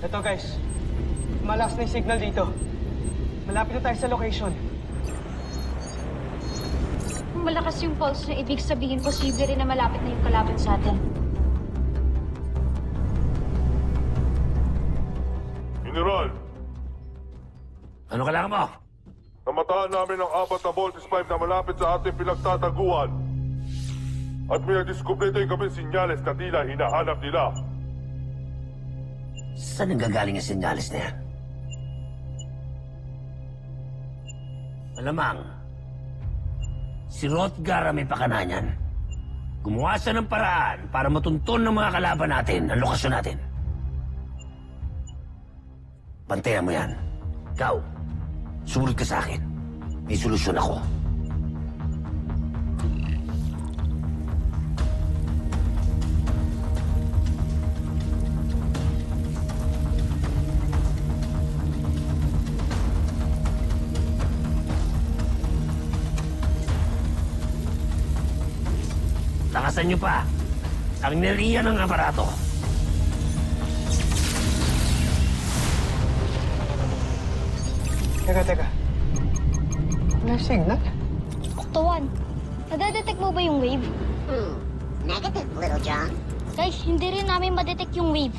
Ito guys, malakas na yung signal dito. Malapit na tayo sa location. Kung malakas yung pulse na ibig sabihin, posible rin na malapit na yung kalaban sa atin. General, Ano kailangan mo? namataan namin ang 4 na Voltes 5 na malapit sa ating pinagtataguan. At may nadiskubre tayong kami sinyales na tila hinahanap nila. Saan nanggagaling ang sinyalis na yan? Malamang, si Rotgar ang may pakana niyan. Gumawa siya ng paraan para matunton ng mga kalaban natin ang lokasyon natin. Bantayan mo yan. Ikaw, sumunod ka sa akin. May solusyon ako. Lakasan niyo pa ang enerhiya ng aparato. Teka. Wala signal? Oktawan, nadadetect mo ba yung wave? Negative, Little John. Guys, hindi rin namin madetect yung wave.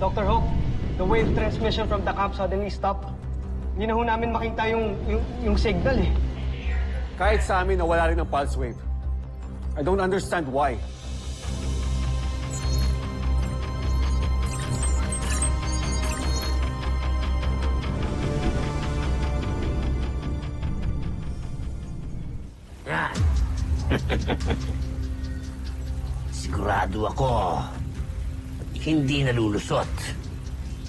Dr. Hope, the wave transmission from the camp suddenly stopped. Hindi na ho namin makita yung signal eh. Kahit sa amin, nawala rin ang pulse wave. I don't understand why. Yan. Sigurado ako, hindi nalulusot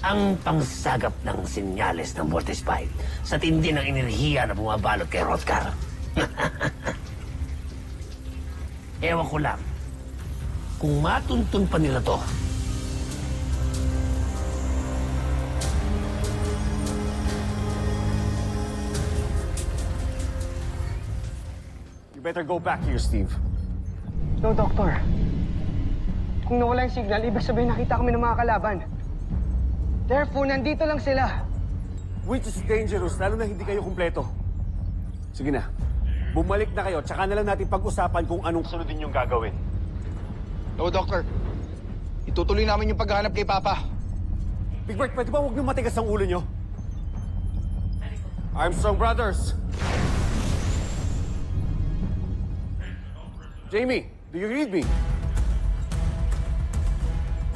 ang pangsagap ng senyales ng Voltes 5 sa tindi ng enerhiya na bumabalot kay Rotgar. Ewan ko lang kung matuntun pa nila to. You better go back here, Steve. No, Doctor. Kung nawala yung signal, ibig sabihin nakita kami ng mga kalaban. Therefore, nandito lang sila. Which is dangerous, lalo na hindi kayo kumpleto. Sige na. Bumalik na kayo, tsaka na lang natin pag-usapan kung anong sunodin yung gagawin. No, Doctor. Itutuloy namin yung paghahanap kay Papa. Big Bird, pwede ba huwag niyong matigas ang ulo niyo? Armstrong Brothers! Jamie, do you read me?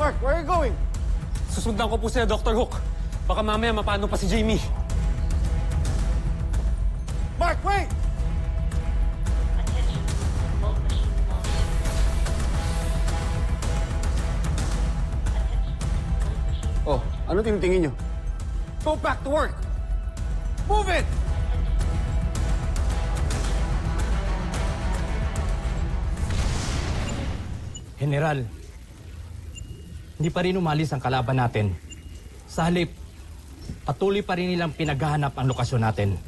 Mark, where are you going? Susundan ko po sila, Dr. Hook. Baka mamaya mapano pa si Jamie. Mark, wait! Oh, ano tinitingin niyo? Go back to work! Move it! General, hindi pa rin umalis ang kalaban natin. Sa halip, patuloy pa rin nilang pinaghahanap ang lokasyon natin.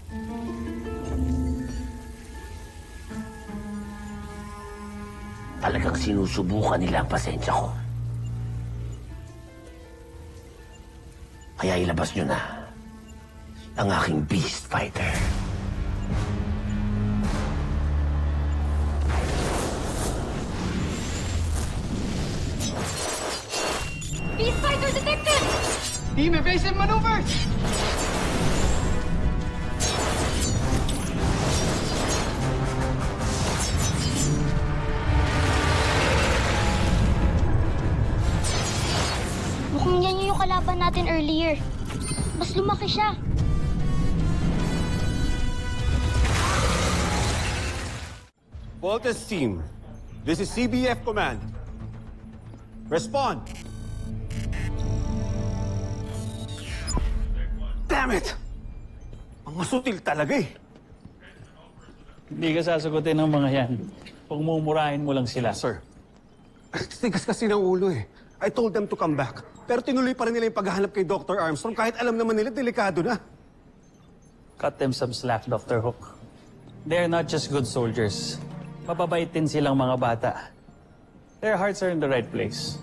Talagang sinusubukan nila ang pasensya ko. Kaya ilabas nyo na ang aking Beast Fighter. Beast Fighter detected! Team evasive maneuvers! Mukhang yan yung kalaban natin earlier. Mas lumaki siya. Voltes team, this is CBF Command. Respond! Damn it! Ang masutil talaga eh. Hindi ka sasagutin ng mga yan. Pagmumurahin mo lang sila. Sir, tigas kasi ng ulo eh. I told them to come back. Pero tinuloy pa rin nila yung paghahanap kay Dr. Armstrong kahit alam naman nila delikado na. Cut them some slack, Dr. Hook. They're not just good soldiers. Mababait din silang mga bata. Their hearts are in the right place.